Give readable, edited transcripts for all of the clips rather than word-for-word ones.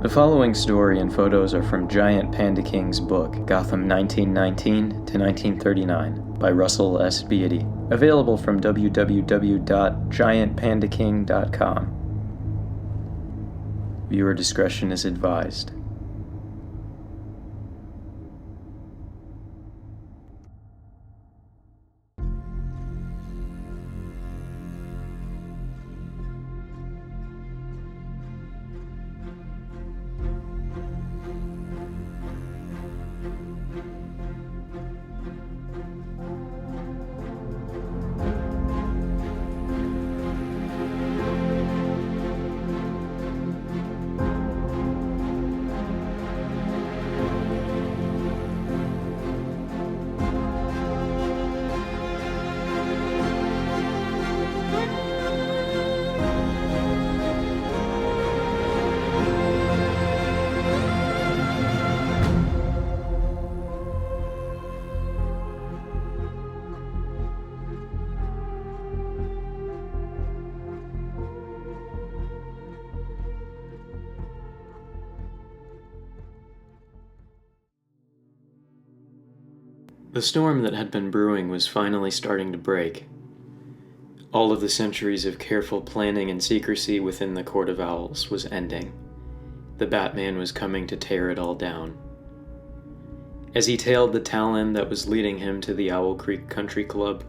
The following story and photos are from GiantPandaKing's book, Gotham 1919 to 1939, by Russell S. Beatty, available from www.giantpandaking.com. Viewer discretion is advised. The storm that had been brewing was finally starting to break. All of the centuries of careful planning and secrecy within the Court of Owls was ending. The Batman was coming to tear it all down. As he tailed the Talon that was leading him to the Owl Creek Country Club,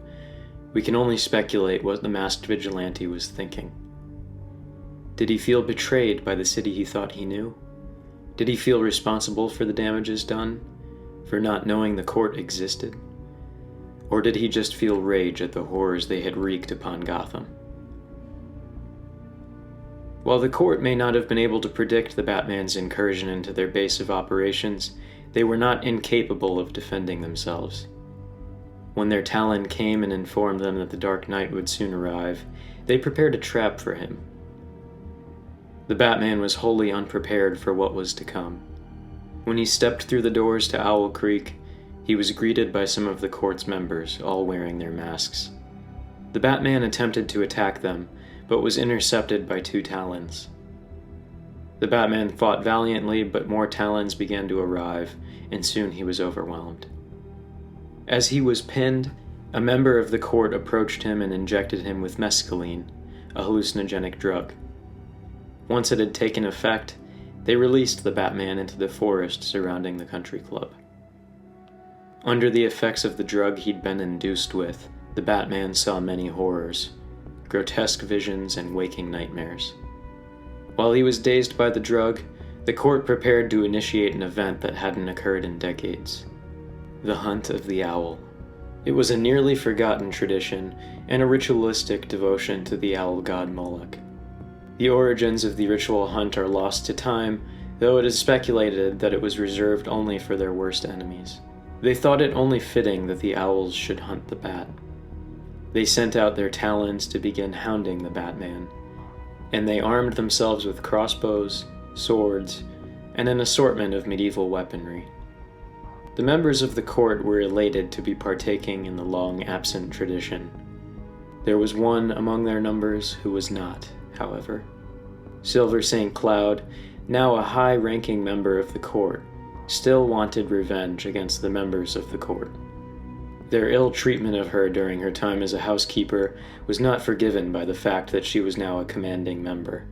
we can only speculate what the masked vigilante was thinking. Did he feel betrayed by the city he thought he knew? Did he feel responsible for the damages done? For not knowing the court existed? Or did he just feel rage at the horrors they had wreaked upon Gotham? While the court may not have been able to predict the Batman's incursion into their base of operations, they were not incapable of defending themselves. When their Talon came and informed them that the Dark Knight would soon arrive, they prepared a trap for him. The Batman was wholly unprepared for what was to come. When he stepped through the doors to Owl Creek, he was greeted by some of the court's members, all wearing their masks. The Batman attempted to attack them, but was intercepted by two Talons. The Batman fought valiantly, but more Talons began to arrive, and soon he was overwhelmed. As he was pinned, a member of the court approached him and injected him with mescaline, a hallucinogenic drug. Once it had taken effect, they released the Batman into the forest surrounding the country club. Under the effects of the drug he'd been induced with, the Batman saw many horrors, grotesque visions and waking nightmares. While he was dazed by the drug, the court prepared to initiate an event that hadn't occurred in decades: the Hunt of the Owl. It was a nearly forgotten tradition and a ritualistic devotion to the owl god Moloch. The origins of the ritual hunt are lost to time, though it is speculated that it was reserved only for their worst enemies. They thought it only fitting that the owls should hunt the bat. They sent out their Talons to begin hounding the Batman, and they armed themselves with crossbows, swords, and an assortment of medieval weaponry. The members of the court were elated to be partaking in the long-absent tradition. There was one among their numbers who was not, however. Silver St. Cloud, now a high-ranking member of the court, still wanted revenge against the members of the court. Their ill treatment of her during her time as a housekeeper was not forgiven by the fact that she was now a commanding member.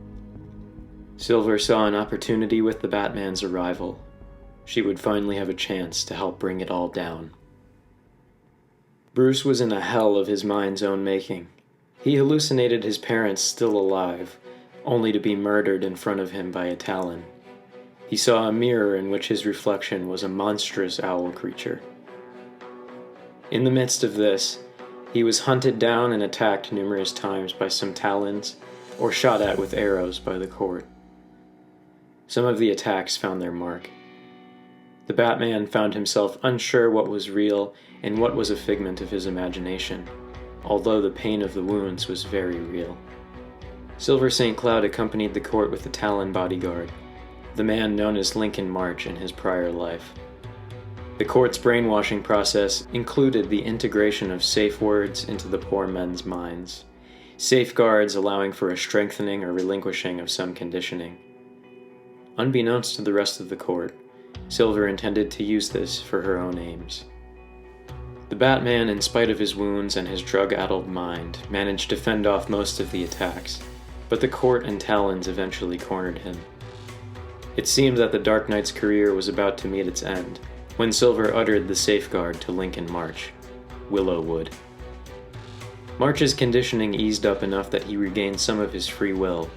Silver saw an opportunity with the Batman's arrival. She would finally have a chance to help bring it all down. Bruce was in a hell of his mind's own making. He hallucinated his parents still alive, only to be murdered in front of him by a Talon. He saw a mirror in which his reflection was a monstrous owl creature. In the midst of this, he was hunted down and attacked numerous times by some Talons, or shot at with arrows by the court. Some of the attacks found their mark. The Batman found himself unsure what was real and what was a figment of his imagination, although the pain of the wounds was very real. Silver St. Cloud accompanied the court with the Talon bodyguard, the man known as Lincoln March in his prior life. The court's brainwashing process included the integration of safe words into the poor men's minds, safeguards allowing for a strengthening or relinquishing of some conditioning. Unbeknownst to the rest of the court, Silver intended to use this for her own aims. The Batman, in spite of his wounds and his drug-addled mind, managed to fend off most of the attacks, but the court and Talons eventually cornered him. It seemed that the Dark Knight's career was about to meet its end, when Silver uttered the safeguard to Lincoln March, Willowwood. March's conditioning eased up enough that he regained some of his free will.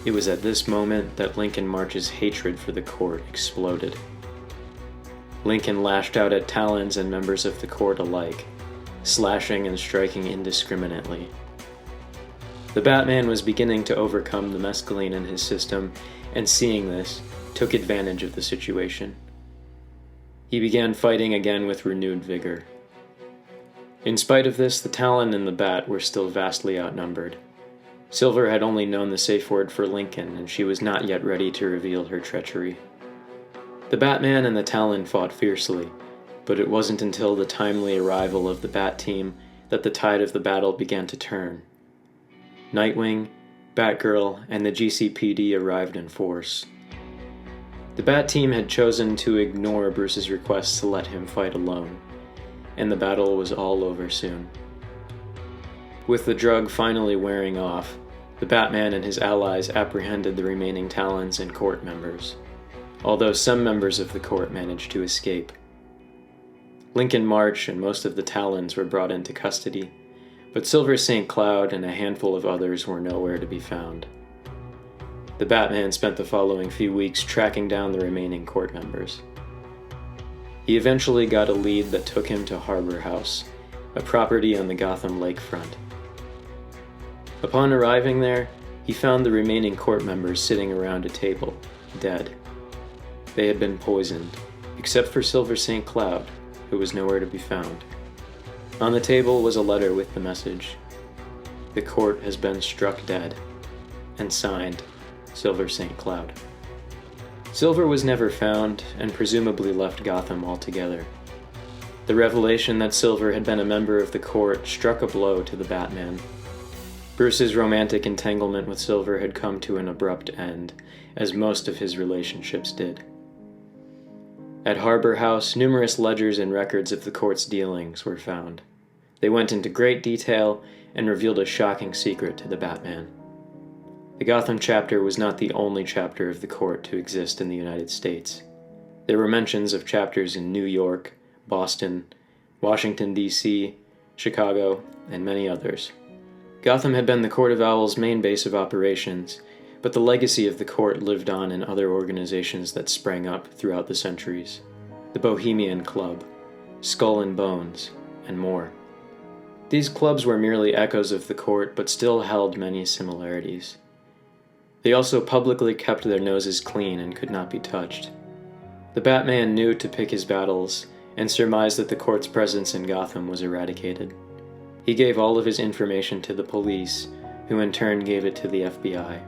It was at this moment that Lincoln March's hatred for the court exploded. Lincoln lashed out at Talons and members of the court alike, slashing and striking indiscriminately. The Batman was beginning to overcome the mescaline in his system, and seeing this, took advantage of the situation. He began fighting again with renewed vigor. In spite of this, the Talon and the Bat were still vastly outnumbered. Silver had only known the safe word for Lincoln, and she was not yet ready to reveal her treachery. The Batman and the Talon fought fiercely, but it wasn't until the timely arrival of the Bat team that the tide of the battle began to turn. Nightwing, Batgirl, and the GCPD arrived in force. The Bat team had chosen to ignore Bruce's request to let him fight alone, and the battle was all over soon. With the drug finally wearing off, the Batman and his allies apprehended the remaining Talons and court members, although some members of the court managed to escape. Lincoln March and most of the Talons were brought into custody, but Silver St. Cloud and a handful of others were nowhere to be found. The Batman spent the following few weeks tracking down the remaining court members. He eventually got a lead that took him to Harbor House, a property on the Gotham lakefront. Upon arriving there, he found the remaining court members sitting around a table, dead. They had been poisoned, except for Silver St. Cloud, who was nowhere to be found. On the table was a letter with the message, "The court has been struck dead," and signed, Silver St. Cloud. Silver was never found, and presumably left Gotham altogether. The revelation that Silver had been a member of the court struck a blow to the Batman. Bruce's romantic entanglement with Silver had come to an abrupt end, as most of his relationships did. At Harbor House, numerous ledgers and records of the court's dealings were found. They went into great detail and revealed a shocking secret to the Batman. The Gotham chapter was not the only chapter of the court to exist in the United States. There were mentions of chapters in New York, Boston, Washington, D.C., Chicago, and many others. Gotham had been the Court of Owl's main base of operations, but the legacy of the court lived on in other organizations that sprang up throughout the centuries. The Bohemian Club, Skull and Bones, and more. These clubs were merely echoes of the court, but still held many similarities. They also publicly kept their noses clean and could not be touched. The Batman knew to pick his battles, and surmised that the court's presence in Gotham was eradicated. He gave all of his information to the police, who in turn gave it to the FBI.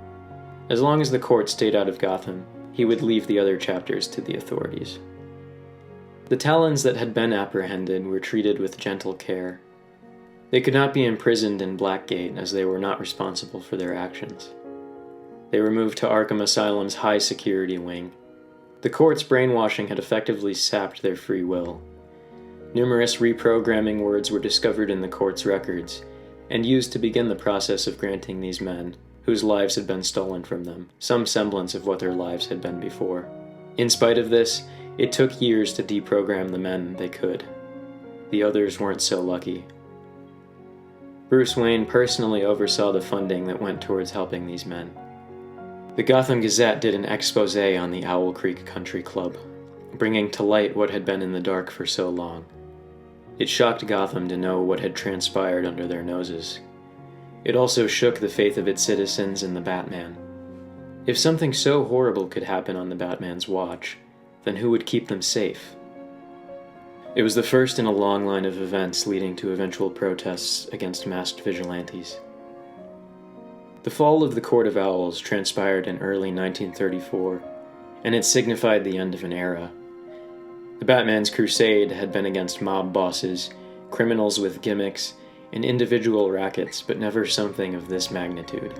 As long as the court stayed out of Gotham, he would leave the other chapters to the authorities. The Talons that had been apprehended were treated with gentle care. They could not be imprisoned in Blackgate as they were not responsible for their actions. They were moved to Arkham Asylum's high-security wing. The court's brainwashing had effectively sapped their free will. Numerous reprogramming words were discovered in the court's records, and used to begin the process of granting these men, whose lives had been stolen from them, some semblance of what their lives had been before. In spite of this, it took years to deprogram the men they could. The others weren't so lucky. Bruce Wayne personally oversaw the funding that went towards helping these men. The Gotham Gazette did an expose on the Owl Creek Country Club, bringing to light what had been in the dark for so long. It shocked Gotham to know what had transpired under their noses. It also shook the faith of its citizens in the Batman. If something so horrible could happen on the Batman's watch, then who would keep them safe? It was the first in a long line of events leading to eventual protests against masked vigilantes. The fall of the Court of Owls transpired in early 1934, and it signified the end of an era. The Batman's crusade had been against mob bosses, criminals with gimmicks, and individual rackets, but never something of this magnitude.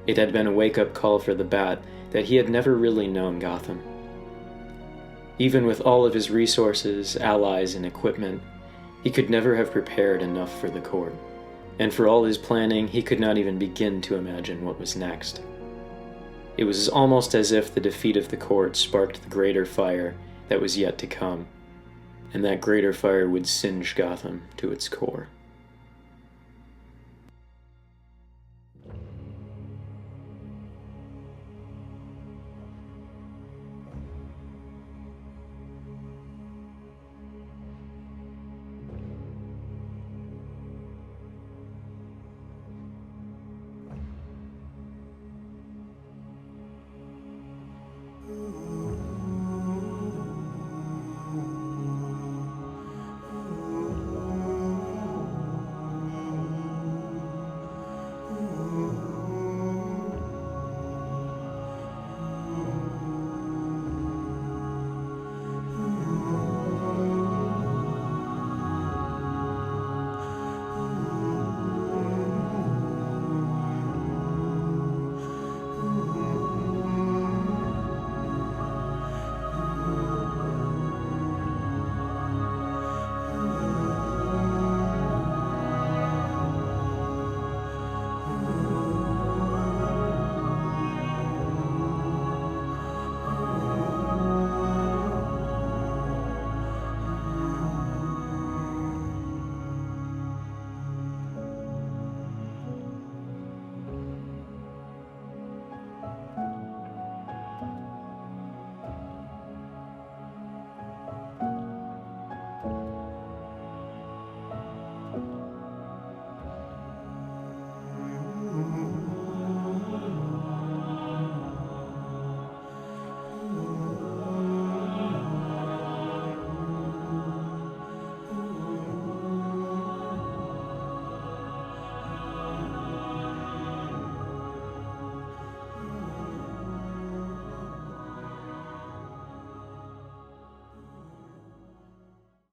It had been a wake-up call for the Bat that he had never really known Gotham. Even with all of his resources, allies, and equipment, he could never have prepared enough for the court. And for all his planning, he could not even begin to imagine what was next. It was almost as if the defeat of the court sparked the greater fire that was yet to come, and that greater fire would singe Gotham to its core.